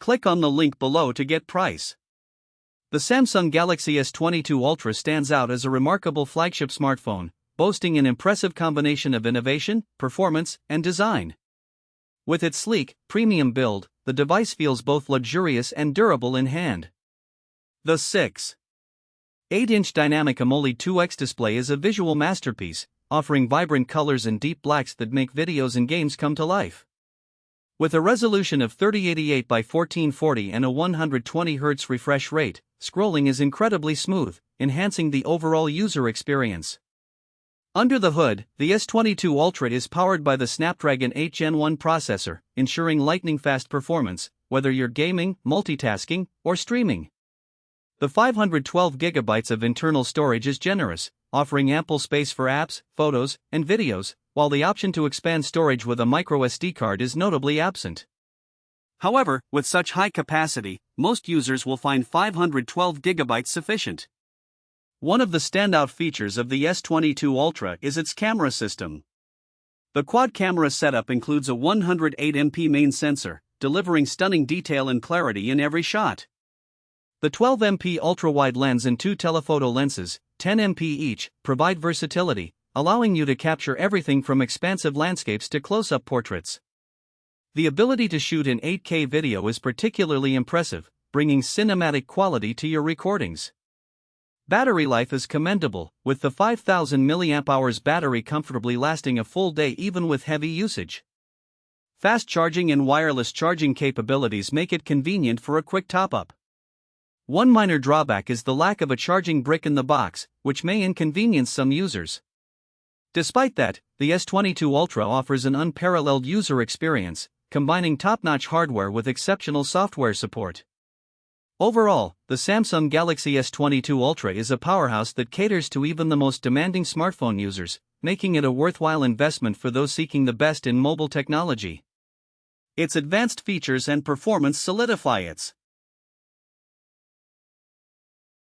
Click on the link below to get price. The Samsung Galaxy S22 Ultra stands out as a remarkable flagship smartphone, boasting an impressive combination of innovation, performance, and design. With its sleek, premium build, the device feels both luxurious and durable in hand. The 6.8-inch Dynamic AMOLED 2X display is a visual masterpiece, offering vibrant colors and deep blacks that make videos and games come to life. With a resolution of 3088 by 1440 and a 120Hz refresh rate, scrolling is incredibly smooth, enhancing the overall user experience. Under the hood, the S22 Ultra is powered by the Snapdragon 8 Gen 1 processor, ensuring lightning-fast performance, whether you're gaming, multitasking, or streaming. The 512GB of internal storage is generous, offering ample space for apps, photos, and videos, while the option to expand storage with a microSD card is notably absent. However, with such high capacity, most users will find 512GB sufficient. One of the standout features of the S22 Ultra is its camera system. The quad-camera setup includes a 108MP main sensor, delivering stunning detail and clarity in every shot. The 12MP ultra-wide lens and two telephoto lenses, 10MP each, provide versatility, allowing you to capture everything from expansive landscapes to close-up portraits. The ability to shoot in 8K video is particularly impressive, bringing cinematic quality to your recordings. Battery life is commendable, with the 5000 mAh battery comfortably lasting a full day even with heavy usage. Fast charging and wireless charging capabilities make it convenient for a quick top-up. One minor drawback is the lack of a charging brick in the box, which may inconvenience some users. Despite that, the S22 Ultra offers an unparalleled user experience, combining top-notch hardware with exceptional software support. Overall, the Samsung Galaxy S22 Ultra is a powerhouse that caters to even the most demanding smartphone users, making it a worthwhile investment for those seeking the best in mobile technology. Its advanced features and performance solidify its